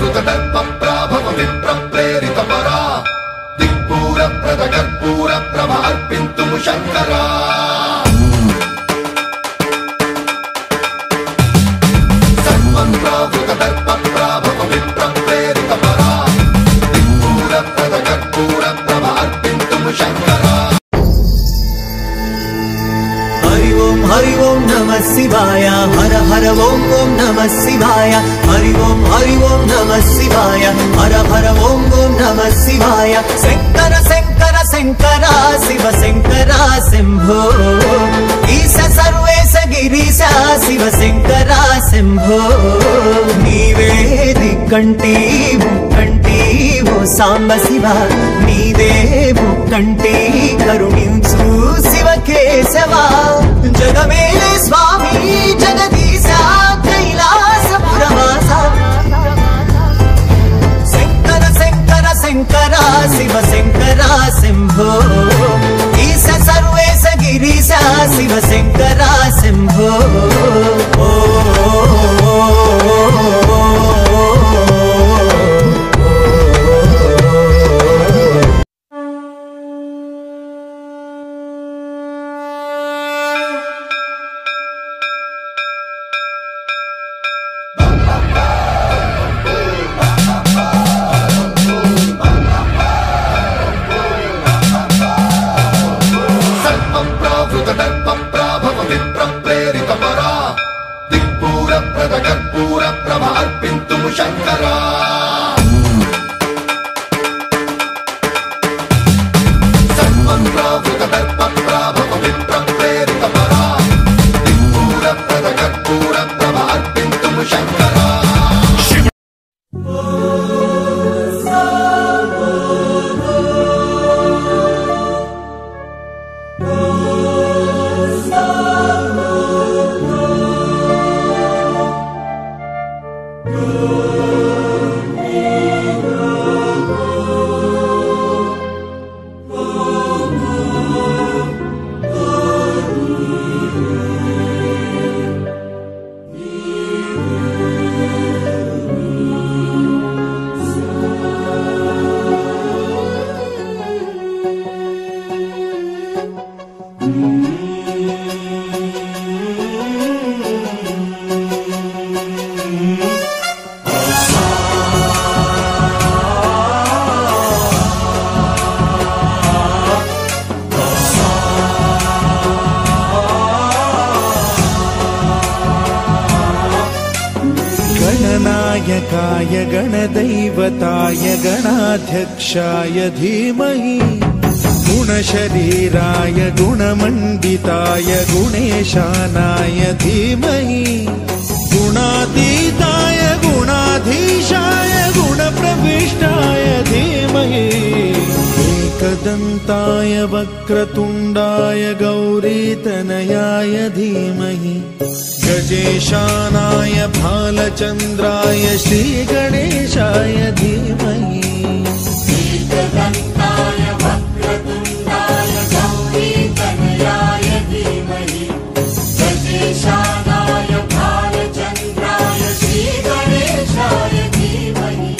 दर्पप्राभव विप्रप्रेरितपरा दिक्पूरप्रदकर्पूरप्रभ अर्पिन्तुं शङ्करा सर्वं प्रावृत दर्पप्राभव विप्रप्रेरितपरा दिक्पूरप्रदकर्पूरप्रभ अर्पिन्तुं शङ्करा। हरि ओम नमः शिवाय हर हर ओम ओम नमः शिवाय हरि ओम नमः शिवाय हर हर ओम ओम नमः शिवाय शंकर शंकर शंकर शिव शंकर शंभो ईश सर्वेश गिरीश शिव शंकर शंभो नीवे दिक्कंटी मुक्कंटी वो सांब शिव नीदे मुक्कंटी करुणिंचु शिव केशवा जगमेले स्वामी जगदीश कैलासपुरवास शंकर शंकर शंकर शिव शंकर शंभो ईश सर्वेश गिरीश शिव शंकर शंभो दर्पप्राभव विप्रप्रेरितपरा दिक्पूरप्रदकर्पूरप्रभ अर्पिन्तुं शङ्करा सर्वं प्रावृत दर्पप्राभव विप्रप्रेरितपरा दिक्पूरप्रदकर्पूरप्रभ अर्पिन्तुं शङ्करा। गणनायकाय गणदैवताय गणाध्यक्षाय धीमहि गुणशरीराय गुणमण्डिताय गुणेशानाय धीमहि गुणातीताय गुणाधीशाय गुणप्रविष्टाय धीमहि एकदन्ताय वक्रतुण्डाय गौरीतनयाय धीमहि गजेशानाय भालचन्द्राय श्रीगणेशाय धीमहि एकदन्ताय वक्रतुण्डाय गौरीतनयाय धीमहि गजेशानाय भालचन्द्राय श्रीगणेशाय धीमहि।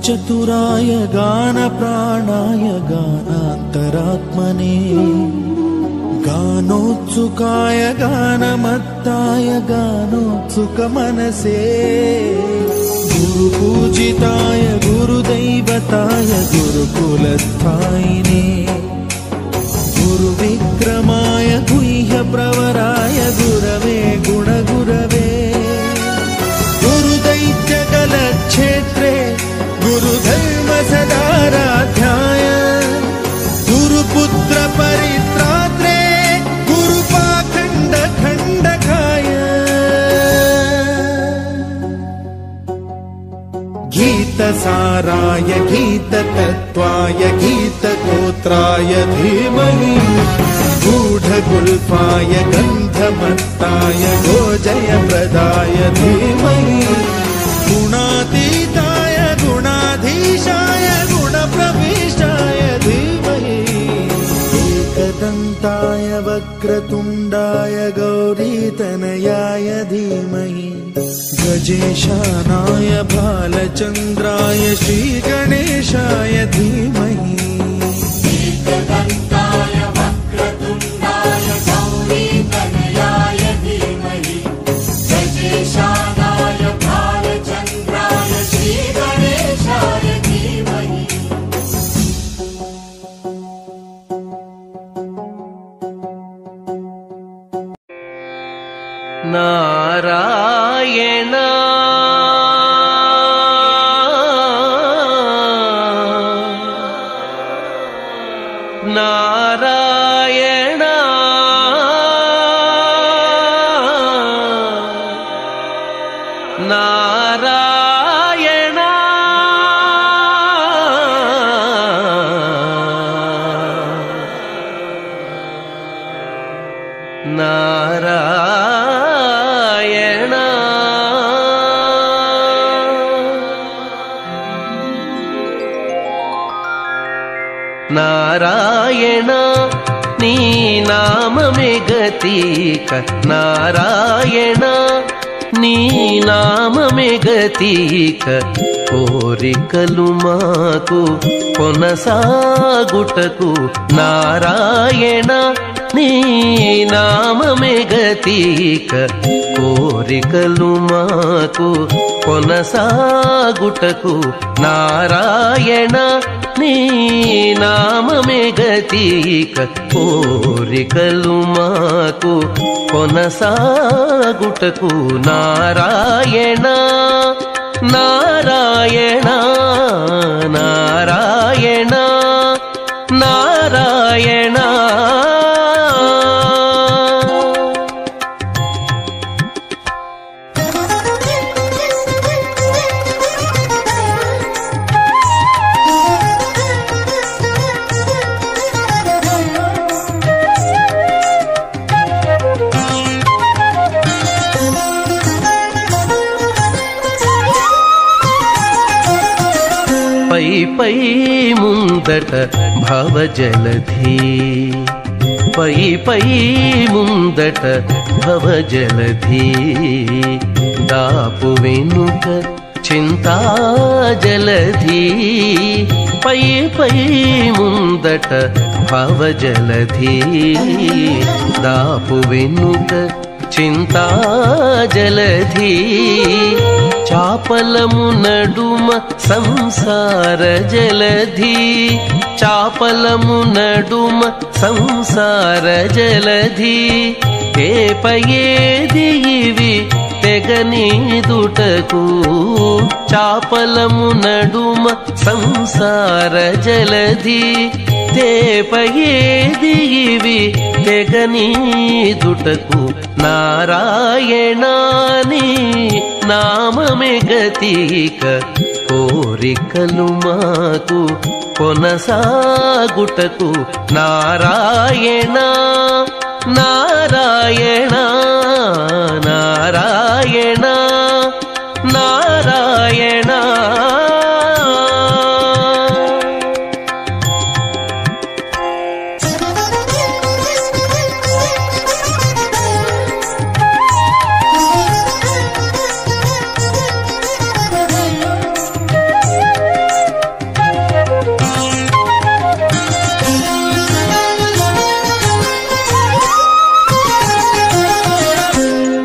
चतुराय गानप्राणाय गानान्तरात्मने गानोत्सुकाय गानमत्ताय गानोत्सुकमनसे गुरुपूजिताय गुरुदैवताय गुरुकुलस्थायिने गुरुविक्रमाय गुह्यप्रवराय गुरवे गुणगुरवे गुरुदैत्यकलक्षेत्रे गुरुधर्म सदाराध्याय गुरुपुत्र परित्रात्रे गीतसाराय गीततत्त्वाय गीतगोत्राय धीमहि गूढगुल्फाय गन्धमत्ताय गोजयप्रदाय धीमहि गुणातीताय गुणाधीशाय गुणप्रविष्टाय धीमहि एकदन्ताय वक्रतुण्डाय गौरीतनयाय धीमहि गजेशानाय बालचन्द्राय श्रीगणेशाय धीमहि एकदन्ताय वक्रतुण्डाय गौरीतनयाय धीमहि गजेशानाय बालचन्द्राय श्रीगणेशाय धीमहि नारायण नारायण नारायण नारायण नारायण नी नाममे गतीक नारायण नी नाममे गतीक कोरिकलु माकु कोनसागुटकु नारायण नी नाममे गतीक कोरिकलु माकु कोनसागुटकु नारायण నీ నామమే గతీక కోరికలు మాకు కొనసాగుటకు నారాయణ నారాయణ నారాయణ నారాయణ పై పై ముందట భవజలధి పై పై ముందట భవజలధి దాపు వెనుక చింతాజలధి పై పై ముందట భవజలధి దాపు వెనుక చింతాజలధి చాపలము నడుమ సంసార జలధి చాపలము నడుమ సంసార జలధి ఏపయేది ఇవి తెగనీదుటకు చాపలము నడుమ సంసార జలధి తేపయేది ఇవి తెగనీదుటకు నారాయణాని నామమే గతీక కోరికలు మాకు కొనసాగుటకు నారాయణ నారాయణ నారాయణ నారాయణ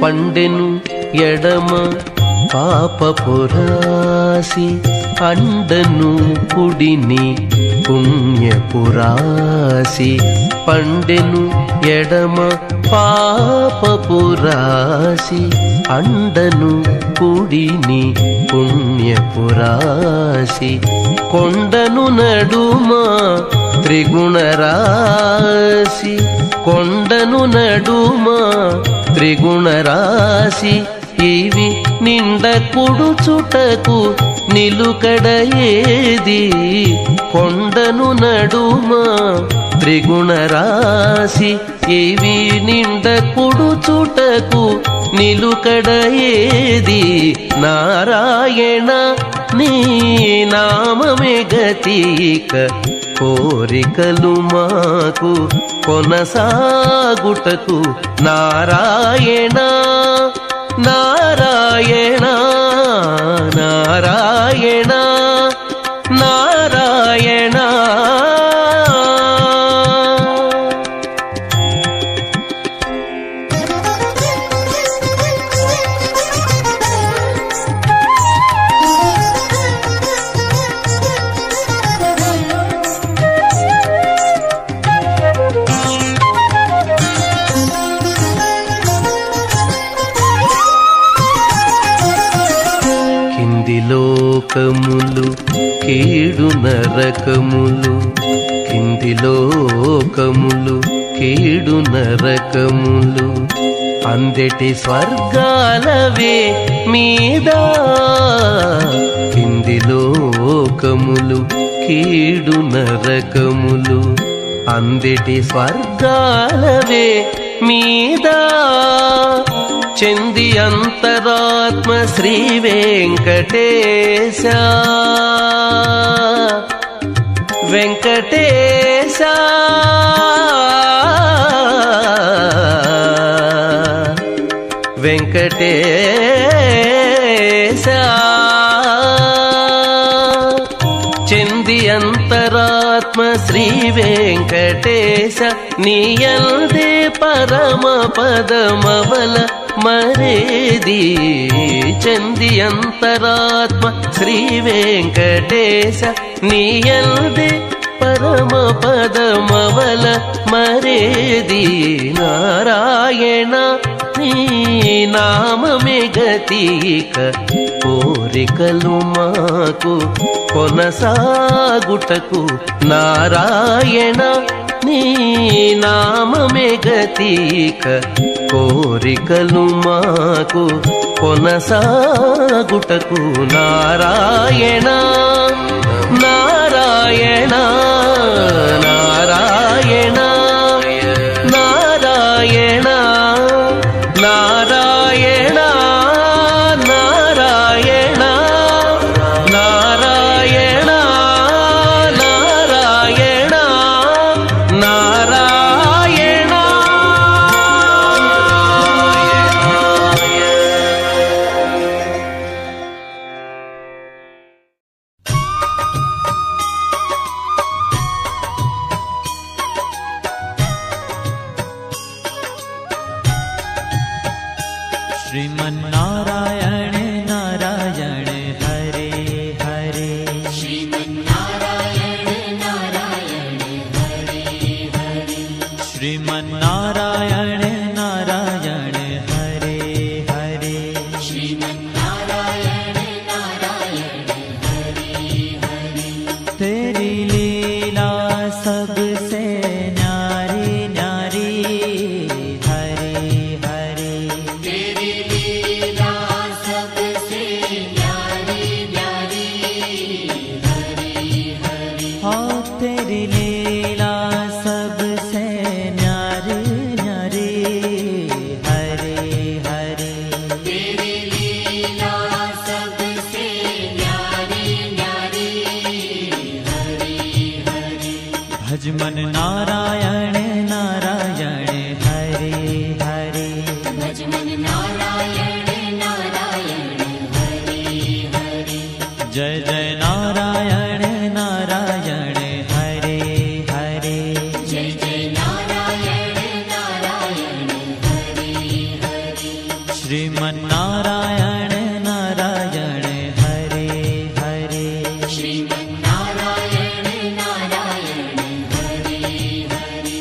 పండెను ఎడమ పాపపురాసి అండను కుడిని పుణ్యపురాసి పండెను ఎడమ పాపపురాసి అండను కుడిని పుణ్యపురాసి కొండను నడుమ త్రిగుణరాశి కొండను నడుమ త్రిగుణరాశి ఇవి నిండ కుడుచుటకు నిలుకడ ఏది కొండను నడుమ త్రిగుణ రాశి ఏవి నిండ కుడుచుటకు నిలుకడ ఏది నారాయణ నీ నామమే గతిక కోరికలు మాకు కొనసాగుటకు నారాయణ నారాయణ నారాయణ నారాయణ లోకములు కీడు నరకములు కింది లోకములు కీడు నరకములు అందెటి స్వర్గాలవే మీద కింది లోకములు కీడు నరకములు అందెటి స్వర్గాలవే మీద చెంది అంతరాత్మ శ్రీ వెంకటేశ వెంకటేశ వెంకటేశ చెంది అంతరాత్మ శ్రీ వెంకటేశ నీయల్దే పరమ పదమవల మరేది చంది అంతరాత్మ శ్రీ వెంకటేశ నీయల్దే పరమ పదమవల మరేది నారాయణ నీ నామమే గతిక కోరికలు మాకు కొనసాగుటకు నారాయణ నీ నామమే గతిక కోరికలు మాకు కొనసాగుటకు నారాయణ నారాయణ నారాయణ నారాయణ నారాయణ నారాయణ నారాయణ నారాయణ నారాయణ श्रीमन्नारायण नारायण हरे हरे श्रीमन्नारायण नारायण हरे हरे श्रीमन्नारायण नारायण हरे हरे श्रीमन्नारायण नारायण हरे हरे तेरी लीला सबसे न्यारी न्यारी हरे हरे तेरी लीला सबसे न्यारी न्यारी हरे हरे हाँ तेरी लीला सबसे न्यारी न्यारी हरे हरे तेरी लीला सबसे न्यारी न्यारी हरे हरे भजमन नारायण नारायण हरे हरे भजमन नारायण नारायण हरे हरे जय जय नारायण नारायण हरे हरे जय जय नारायण नारायण हरे हरे श्रीमन्नारायण नारायण हरे हरे श्रीमन्नारायण नारायण हरे हरे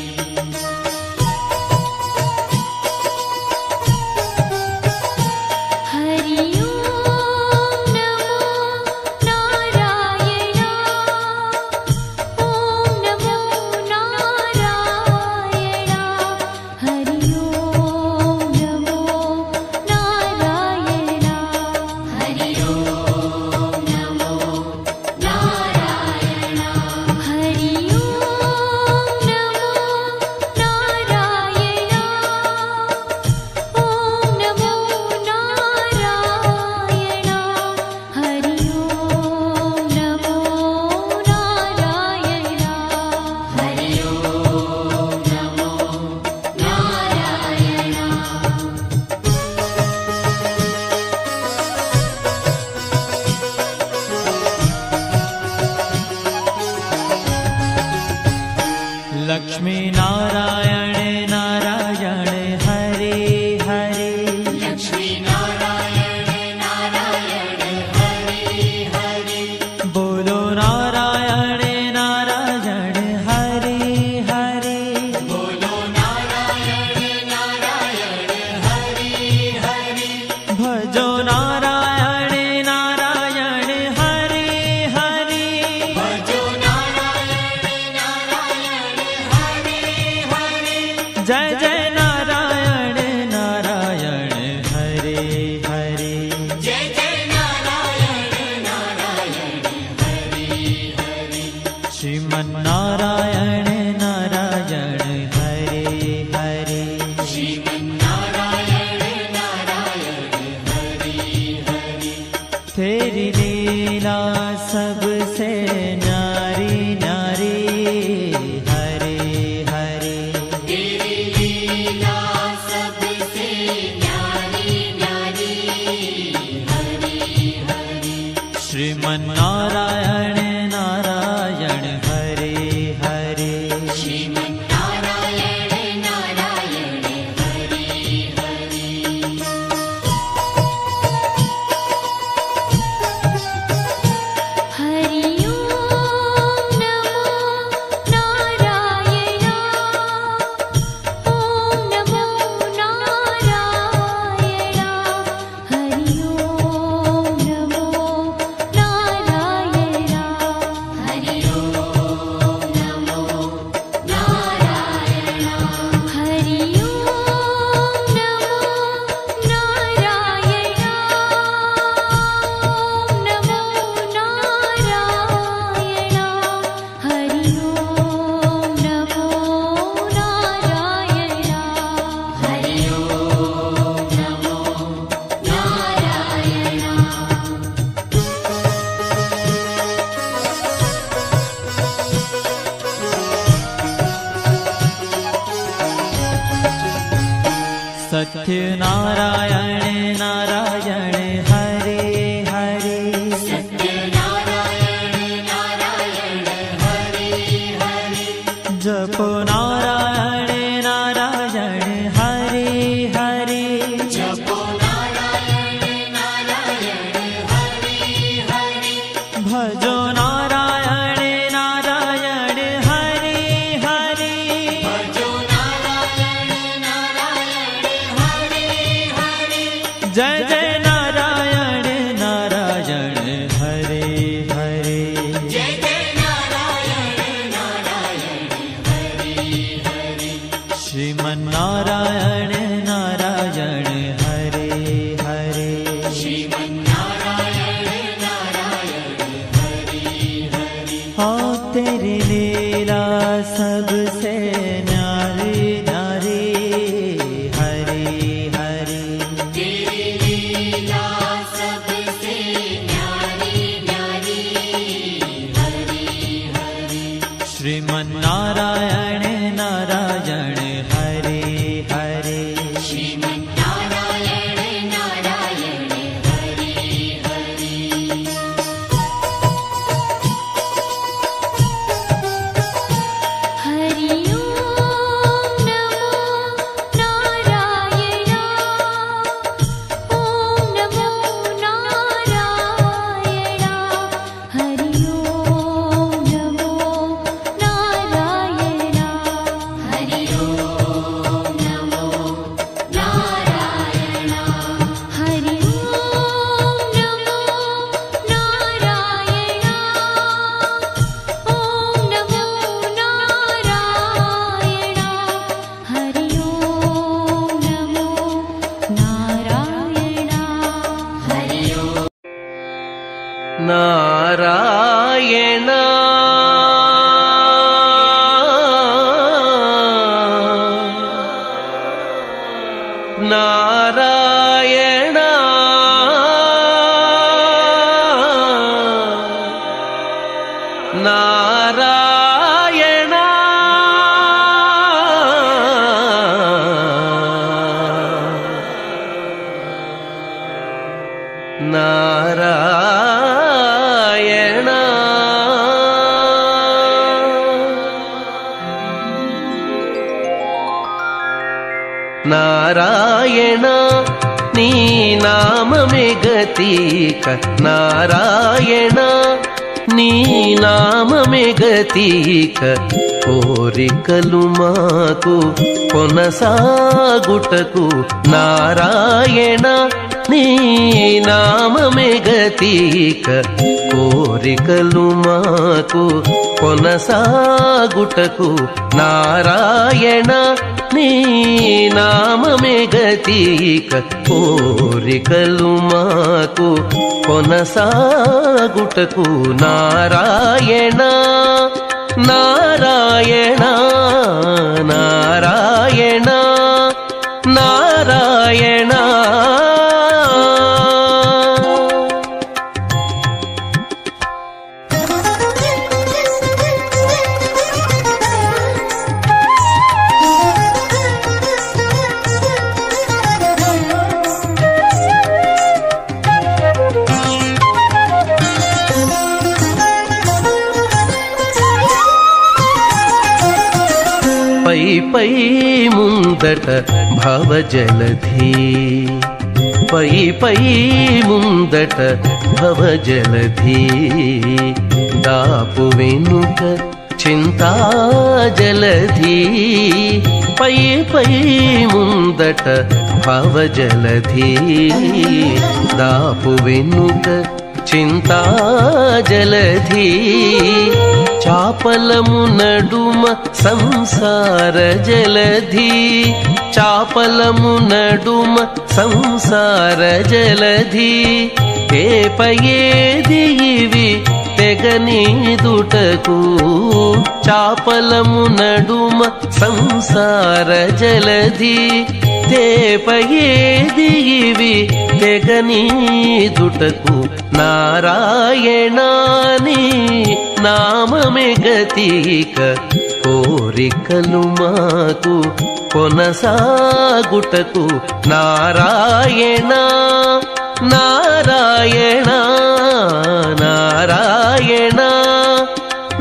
लक्ष्मी नारायण नारायण हरे हरे लक्ष्मी नारायण नारायण हरे हरे बोलो नारायण नारायण हरे हरे बोलो नारायण नारायण हरे हरे भजो नारायण नारायण हरे हरे भजो नारायण नारायण हरे हरे जय जय नारायण नारायण हरे हरे जय जय नारायण नारायण हरे हरे श्रीमन्नारायण नारायण हरे हरे श्रीमन्नारायण नारायण हरे हरे तेरी लीला सबसे न्यारी न्यारी हरे हरे तेरी लीला सबसे न्यारी न्यारी हरे हरे श्रीमन्नारायण नारायण हरे हरे श्रीमन्नारायण नारायण हरे हरे हरि ओम नमो नारायण ओम नमो नारायण हरि ओम नमो नारायण हरि ओम नमो नारायण हरि ओम नमो नारायण ओम नमो नारायण हरि ओम नमो नारायण हरि ओम नमो नारायण सत्य नारायण नारायण हरे हरे सत्य नारायण नारायण हरे हरे जपो नारायण नारायण हरे हरे जपो नारायण नारायण हरे हरे भजो नारायण नारायण हरे हरे भजो नारायण नारायण हरे हरे जय जय नारायण नारायण हरे हरे जय जय नारायण नारायण हरे हरे श्रीमन्नारायण नारायण हरे हरे श्रीमन्नारायण नारायण हरे हरे हाँ तेरी लीला सबसे न्यारी न्यारी हरे हरे तेरी लीला सबसे न्यारी न्यारी हरे हरे श्रीमन्नारायण नारायण हरे हरे श्रीमन्नारायण नारायण हरे हरे हरि ओम नमो नारायण ओम नमो नारायण हरि ओम नमो नारायण हरि ओम నారాయణ నీ నామమే గతీక నారాయణ నీ నామమే గతీక కోరికలు మాకు కొనసాగుటకు నారాయణ నీ నామమే గతీక కోరికలు మాకు కొనసాగుటకు నారాయణ నీ నామమే గతీక కోరికలు మాకు కొనసాగుటకు నారాయణ నారాయణ నారాయణ నారాయణ పై పై ముందట భవజలధి పై పై ముందట భవజలధి దాపు వెనుక చింతాజలధి పై పై ముందట భవజలధి దాపు వెనుక చింతాజలధి చాపలము నడుమ సంసార జలధి చాపలము నడుమ సంసార జలధి ఏపయేది ఇవి తెగనీదుటకు చాపలము నడుమ సంసార జలధి తేపయేది ఇవి తెగనీదుటకు నారాయణాని నామమే గతీక కోరికలు మాకు కొనసాగుటకు నారాయణ నారాయణ నారాయణ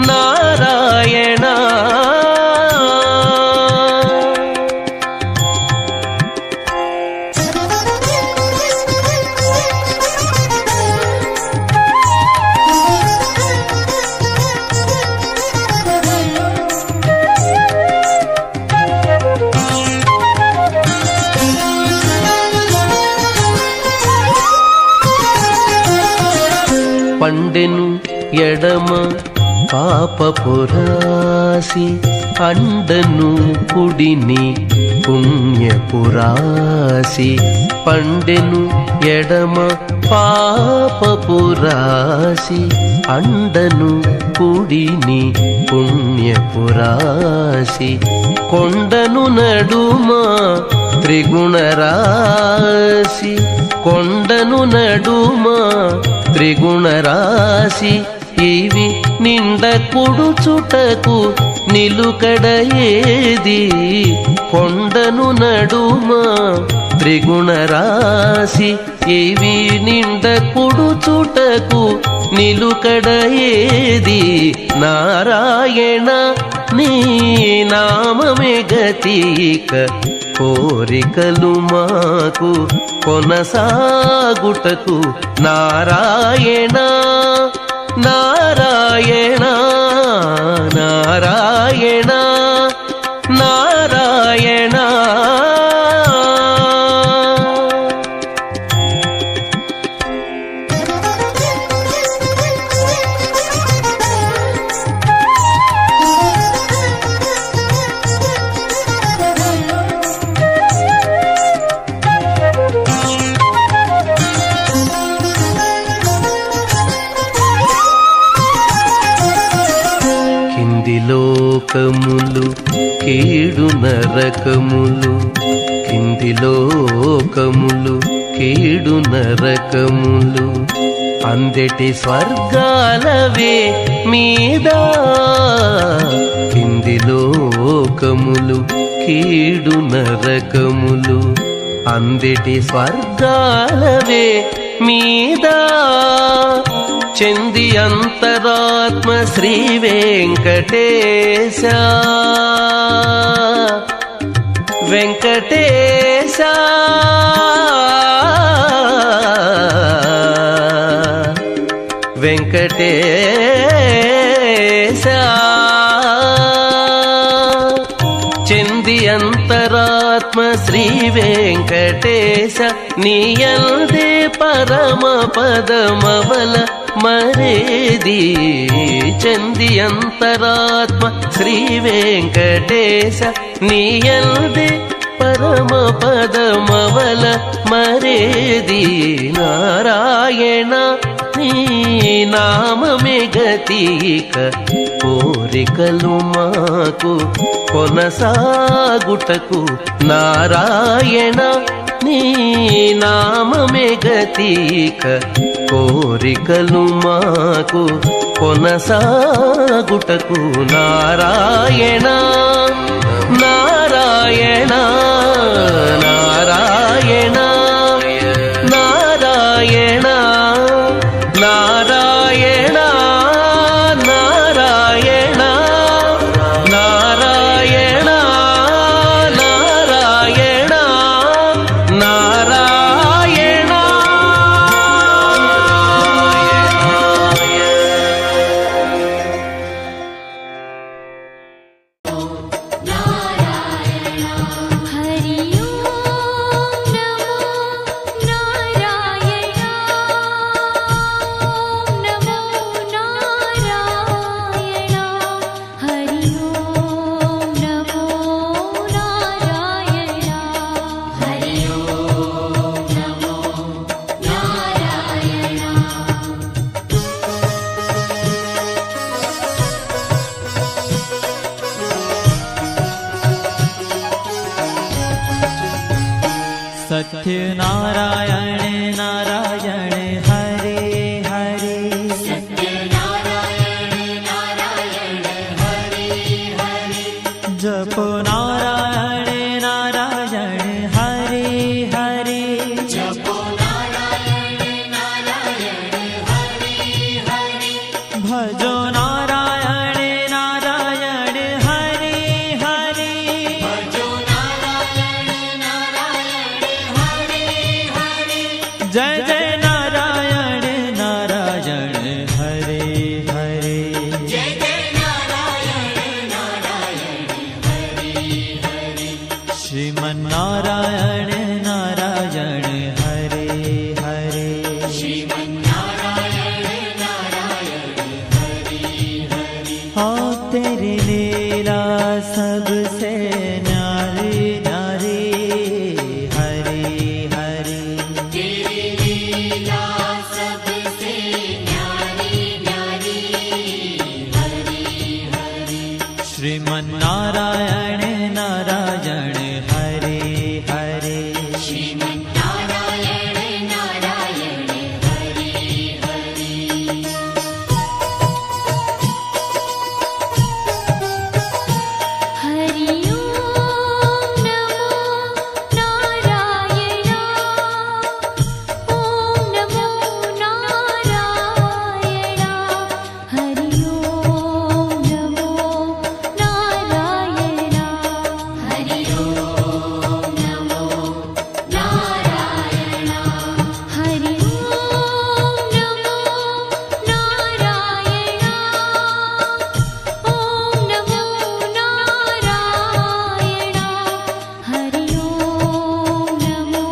నారాయణ పండెను ఎడమ పాపపురాసి అండను కుడిని పుణ్యపురాసి పండెను ఎడమ పాపపురాసి అండను కుడిని పుణ్యపురాసి కొండను నడుమ త్రిగుణరాశి కొండను నడుమ త్రిగుణరాశి ఇవి నిండ కుడుచుటకు నిలుకడ ఏది కొండను నడుమ త్రిగుణరాశి ఇవి నిండ కుడుచుటకు నిలుకడ ఏది నారాయణ నీ నామమే గతీక కోరికలు మాకు కొనసాగుటకు నారాయణ నారాయణ నారాయణ నారాయణ లోకములు కీడు నరకములు కింది లోకములు కీడు నరకములు అందెటి స్వర్గాలవే మీద కింది లోకములు కీడు నరకములు అందెటి స్వర్గాలవే మీద చెంది అంతరాత్మ శ్రీ వెంకటేశ ವೆಂಕಟೇಶ ವೆಂಕಟೇಶ ಚೆಂದಿಯಂತರಾತ್ಮ ಶ್ರೀ ವೆಂಕಟೇಶ ನೀಯಲ್ದೆ ಪರಮ ಪದಮವಲ ಮರೇದಿ ಚಂದಿಯಂತರಾತ್ಮ ಶ್ರೀ ವೆಂಕಟೇಶ ನೀಯಲ್ದೆ ಪರಮ ಪದಮವಲ ಮರೇದಿ ನಾರಾಯಣ ನೀ నామమే గతిక కోరికలు మాకు కొనసాగుటకు నారాయణ నీ నామమే గతిక కోరికలు మాకు కొనసాగుటకు నారాయణ నారాయణ నారాయణ నారాయణ నారాయణ నారాయణ నారాయణ నారాయణ నారాయణ हरि ओम नमो नारायण नमो नारायण हरि ओम नमो नारायण हरि ओम नमो नारायण सत्य नारायण नारायण हरे हरे नारायण नारायण हरि हरि जपो नारायण नारायण हरे हरे जपो नारायण नारायण हरि हरि भजो नारायण नारायण हरे हरे भजो नारायण नारायण हरि हरि जय जय नारायण नारायण हरे हरे जय जय नारायण नारायण हरि हरि श्रीमन्नारायण नारायण हरे हरे श्रीमन्नारायण नारायण हरि हरि हाँ तेरी लीला सबसे न्यारी न्यारी हरे हरे तेरी लीला सबसे न्यारी न्यारी हरि हरि श्रीमन्नारायण नारायण हरे हरे श्रीमन्नारायण नारायण हरि हरि हरि ओम नमो नारायण ओम नमो नारायण हरि ओम नमो नारायण हरि ओम नमो नारायण हरि ओम नमो नारायण ओम नमो नारायण हरि ओम नमो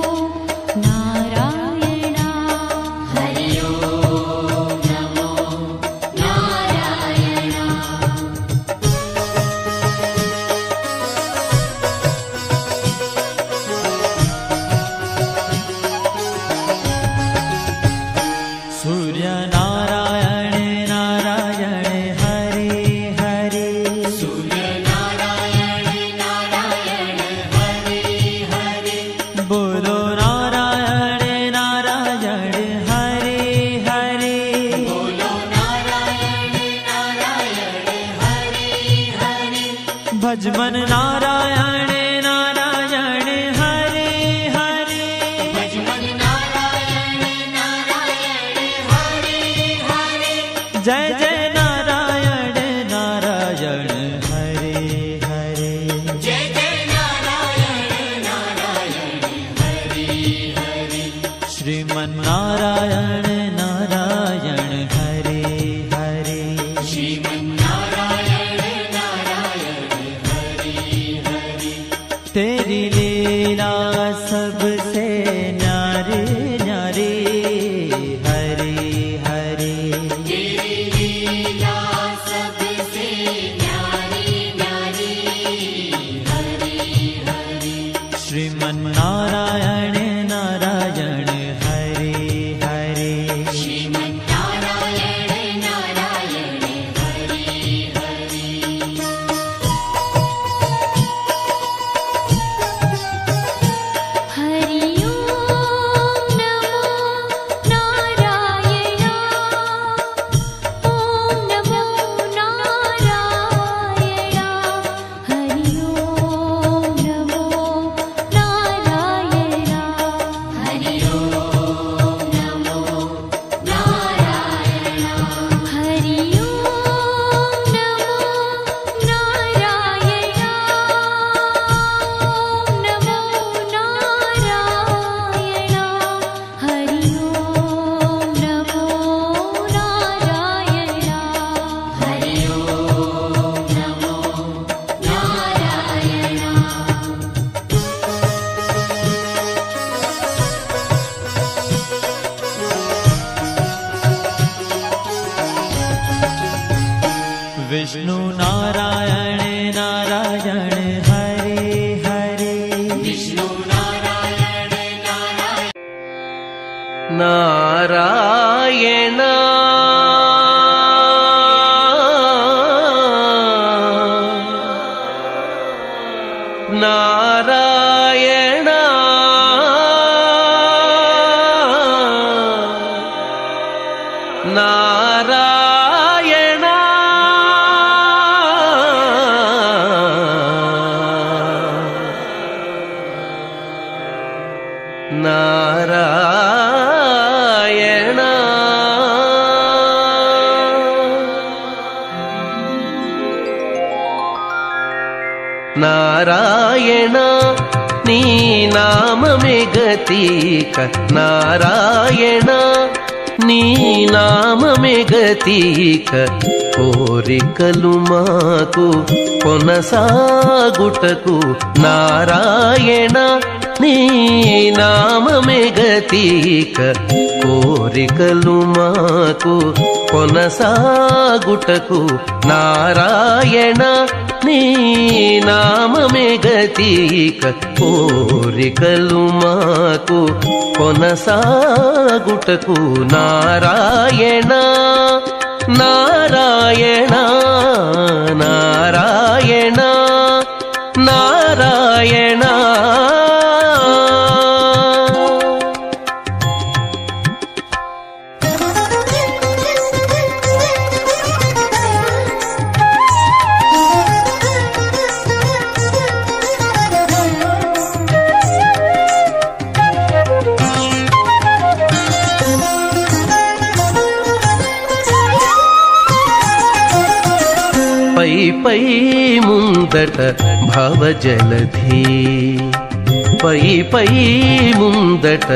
नारायण हरि ओम नमो नारायण सूर्य नारायण नारायण हरे हरे सूर्य नारायण नारायण हरि हरि बोलो नारायण नारायण हरे हरे बोलो नारायण नारायण हरि हरि भजमन नारायण नारायण हरे हरे भजमन नारायण नारायण हरि हरि जय जय नारायण नारायण हरे हरे जय जय नारायण ನಾರಾಯಣ ನಾರಾಯಣ ನಾರಾಯಣ ನಾರಾಯಣ ನೀ ನಾಮಮೇ ಗತೀಕ ನಾರಾಯಣ నీ నామమే గతీక కోరికలు మాకు కొనసాగుటకు నారాయణ నీ నామమే గతీక కోరికలు మాకు కొనసాగుటకు నారాయణ నీ నామమే గతీక కోరికలు మాకు కొనసాగుటకు నారాయణ నారాయణ నారాయణ నారాయణ పై ముందట భవజలధి పై ముందట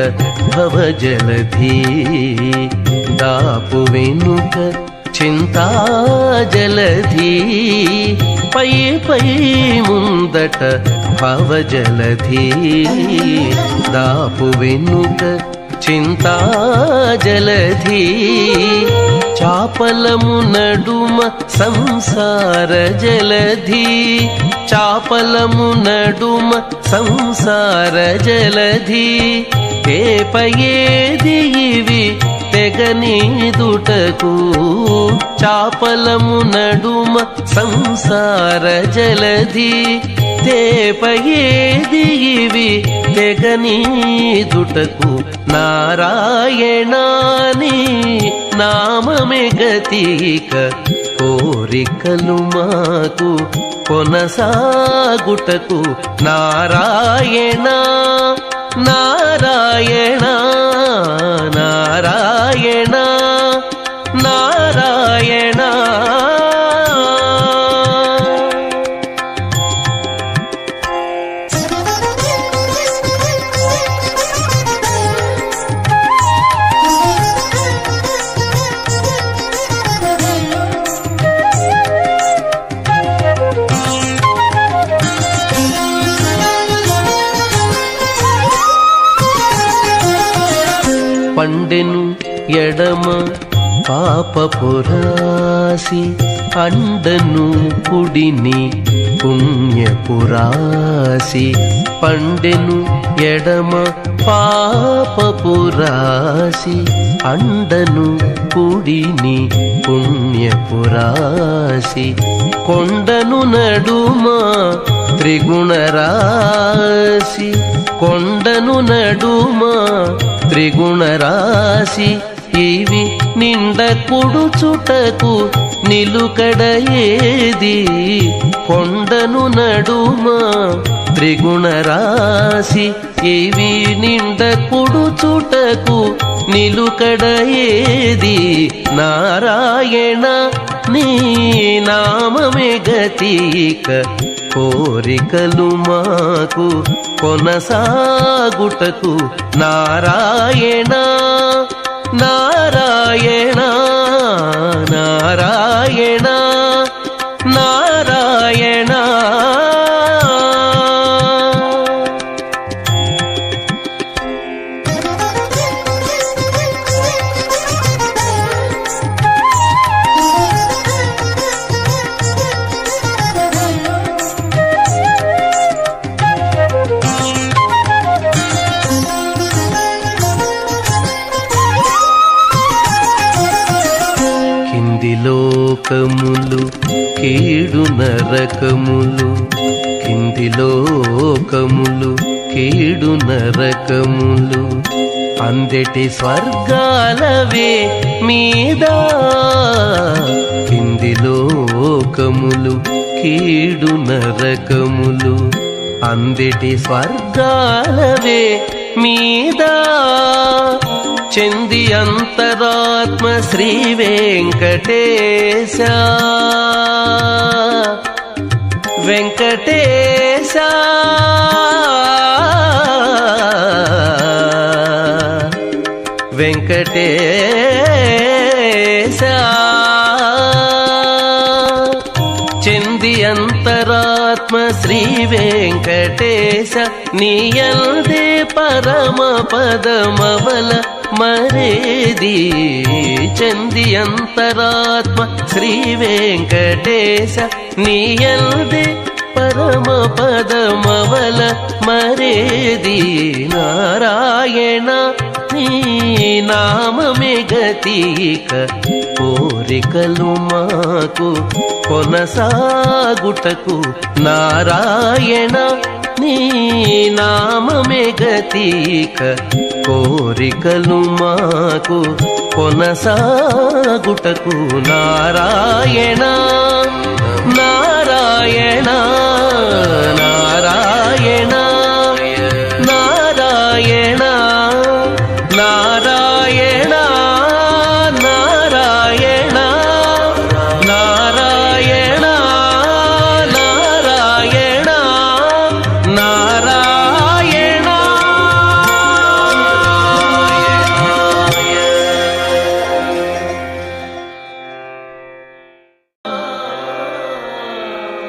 భవజలధి దాపు వెనుక చింతాజలధి పై ముందట భవజలధి దాపు వెనుక చింతాజలధి చాపలము నడుమ సంసార జలధి చాపలము నడుమ సంసార జలధి తేపయేది ఇవి తెగనీదుటకు చాపలము నడుమ సంసార జలధి తేపయేది ఇవి తెగనీదుటకు నారాయణాని నామమే గతీక కోరికలు మాకు కొనసాగుటకు నారాయణ నారాయణ నారాయణ నారాయణ పండెను ఎడమ పాపపురాసి అండను కుడిని పుణ్యపురాసి పండెను ఎడమ పాపపురాసి అండను కుడిని పుణ్యపురాసి కొండను నడుమ త్రిగుణరాశి కొండను నడుమ త్రిగుణరాశి ఇవి నిండ కుడుచుటకు నిలుకడ ఏది కొండను నడుమ త్రిగుణరాశి ఇవి నిండ కుడుచుటకు నిలుకడ ఏది నారాయణ నీ నామమే గతీక కోరికలు మాకు కొనసాగుటకు నారాయణ నారాయణ నారాయణ నారాయణ లోకములు కీడు నరకములు కింది లోకములు కీడు నరకములు అందెటి స్వర్గాలవే మీద కింది లోకములు కీడు నరకములు అందెటి స్వర్గాలవే మీద చెంది అంతరాత్మ శ్రీ వెంకటేశ వెంకటేశ వెంకటేశ చెంది అంతరాత్మ శ్రీ వెంకటేశ నీయల్దే పరమ పదమవల మరేది చెంది అంతరాత్మ శ్రీ వెంకటేశ నీయల్దే పరమ పదమవల మరేది నారాయణ నీ నామమే గతిక కోరికలు మాకు కొనసాగుటకు నారాయణ నీ నామమే గతిక కోరికలు మాకు కొనసాగుటకు నారాయణ నారాయణ నారాయణ నారాయణ నారాయణ నారాయణ నారాయణ నారాయణ నారాయణ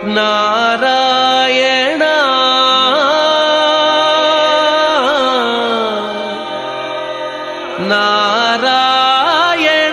నారాయణ నారాయణ నారాయణ